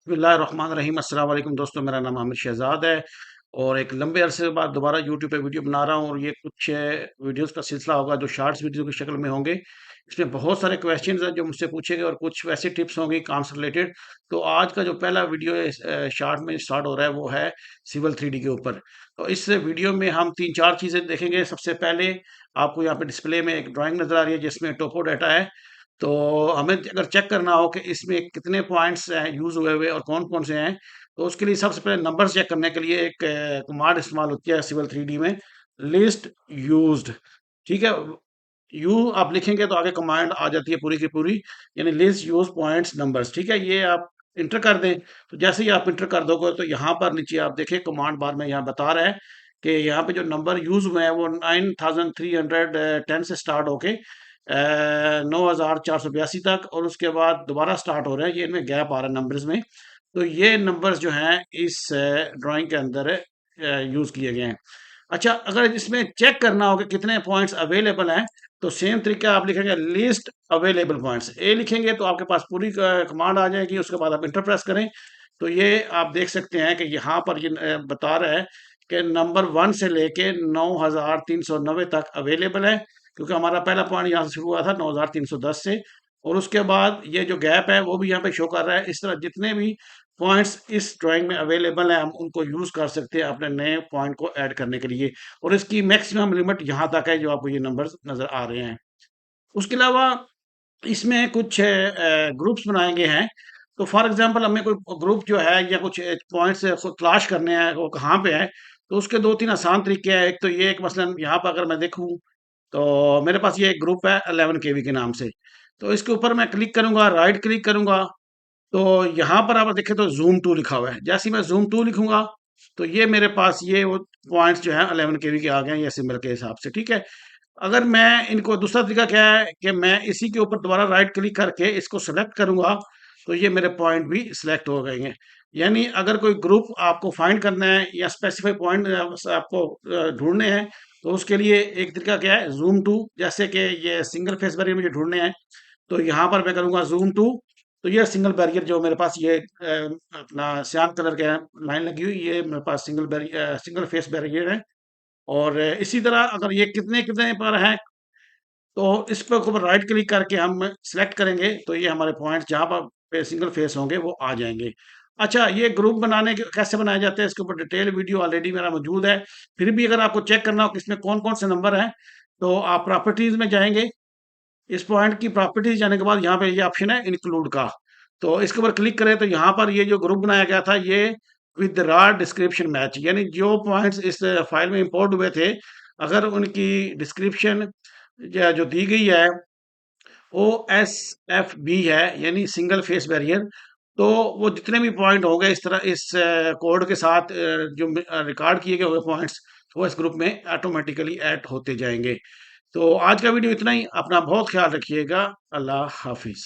बिस्मिल्लाहिर्रहमानिर्रहीम। अस्सलाम वालेकुम दोस्तों, मेरा नाम हामिद शहजाद है और एक लंबे अरसे के बाद दोबारा यूट्यूब पे वीडियो बना रहा हूँ और ये कुछ वीडियोस का सिलसिला होगा जो शॉर्ट्स वीडियो की शक्ल में होंगे। इसमें बहुत सारे क्वेश्चंस हैं जो मुझसे पूछे गए और कुछ वैसे टिप्स होंगी काम से रिलेटेड। तो आज का जो पहला वीडियो शॉर्ट में स्टार्ट हो रहा है वो है सिविल 3D के ऊपर। तो इस वीडियो में हम 3-4 चीज़ें देखेंगे। सबसे पहले आपको यहाँ पे डिस्प्ले में एक ड्राइंग नज़र आ रही है जिसमें टोपो डाटा है। तो हमें अगर चेक करना हो कि इसमें कितने पॉइंट्स यूज हुए हुए और कौन कौन से हैं, तो उसके लिए सबसे पहले नंबर चेक करने के लिए एक कमांड इस्तेमाल होती है सिविल 3D में, लिस्ट यूज्ड। ठीक है, यू आप लिखेंगे तो आगे कमांड आ जाती है पूरी की पूरी, यानी लिस्ट यूज पॉइंट्स नंबर्स। ठीक है, ये आप इंटर कर दें। तो जैसे ही आप इंटर कर दोगे तो यहाँ पर नीचे आप देखें कमांड बार में यहाँ बता रहा है कि यहाँ पे जो नंबर यूज हुए हैं वो 9310 से स्टार्ट होके 9482 तक और उसके बाद दोबारा स्टार्ट हो रहे हैं। ये इनमें गैप आ रहा है नंबर्स में। तो ये नंबर्स जो हैं इस ड्राइंग के अंदर यूज किए गए हैं। अच्छा, अगर इसमें चेक करना हो कि कितने पॉइंट्स अवेलेबल हैं, तो सेम तरीका आप लिखेंगे लिस्ट अवेलेबल पॉइंट्स। ए लिखेंगे तो आपके पास पूरी कमांड आ जाएगी, उसके बाद आप इंटर प्रेस करें। तो ये आप देख सकते हैं कि यहाँ पर ये बता रहा है कि नंबर 1 से लेके 9390 तक अवेलेबल है, क्योंकि हमारा पहला पॉइंट यहाँ से शुरू हुआ था 9310 से। और उसके बाद ये जो गैप है वो भी यहाँ पे शो कर रहा है। इस तरह जितने भी पॉइंट्स इस ड्राइंग में अवेलेबल है हम उनको यूज कर सकते हैं अपने नए पॉइंट को ऐड करने के लिए। और इसकी मैक्सिमम लिमिट यहाँ तक है जो आपको ये नंबर्स नजर आ रहे हैं। उसके अलावा इसमें कुछ ग्रुप्स बनाए गए हैं। तो फॉर एग्जांपल हमें कोई ग्रुप जो है या कुछ पॉइंट्स तलाश करने हैं वो कहाँ पे है, तो उसके 2-3 आसान तरीके हैं। एक तो ये एक मसलन यहाँ पर अगर मैं देखूँ तो मेरे पास ये एक ग्रुप है 11 केवी के नाम से। तो इसके ऊपर मैं क्लिक करूंगा, राइट क्लिक करूंगा, तो यहाँ पर आप देखें तो ज़ूम टू लिखा हुआ है। जैसे ही मैं ज़ूम टू लिखूंगा तो ये मेरे पास ये वो पॉइंट्स जो हैं 11 केवी के आ गए हैं ये सिंबल के हिसाब से। ठीक है, अगर मैं इनको दूसरा तरीका क्या है कि मैं इसी के ऊपर दोबारा राइट क्लिक करके इसको सेलेक्ट करूंगा, तो ये मेरे पॉइंट भी सिलेक्ट हो गए हैं। यानी अगर कोई ग्रुप आपको फाइंड करना है या स्पेसिफाई पॉइंट आपको ढूंढने हैं, तो उसके लिए एक तरीका क्या है, जूम टू। जैसे कि ये सिंगल फेस बैरियर मुझे ढूंढने हैं, तो यहाँ पर मैं करूँगा जूम टू। तो ये सिंगल बैरियर जो मेरे पास ये अपना सियान कलर का लाइन लगी हुई, ये मेरे पास सिंगल फेस बैरियर है। और इसी तरह अगर ये कितने कितने पर है, तो इस पर ऊपर राइट क्लिक करके हम सिलेक्ट करेंगे तो ये हमारे पॉइंट्स जहाँ पर सिंगल फेस होंगे वो आ जाएंगे। अच्छा, ये ग्रुप बनाने के कैसे बनाए जाते हैं इसके ऊपर डिटेल वीडियो ऑलरेडी मेरा मौजूद है। फिर भी अगर आपको चेक करना हो कि इसमें कौन कौन से नंबर हैं, तो आप प्रॉपर्टीज में जाएंगे। इस पॉइंट की प्रॉपर्टीज जाने के बाद यहाँ पे ये ऑप्शन है इंक्लूड का, तो इसके ऊपर क्लिक करें तो यहाँ पर ये जो ग्रुप बनाया गया था ये विद रॉ डिस्क्रिप्शन मैच, यानी जो पॉइंट्स इस फाइल में इंपोर्ट हुए थे अगर उनकी डिस्क्रिप्शन जो दी गई है ओ एस एफ बी है, यानी सिंगल फेस बैरियर, तो वो जितने भी पॉइंट हो गए इस तरह इस कोड के साथ जो रिकॉर्ड किए गए हुए पॉइंट्स, वो इस ग्रुप में ऑटोमेटिकली ऐड होते जाएंगे। तो आज का वीडियो इतना ही। अपना बहुत ख्याल रखिएगा। अल्लाह हाफिज।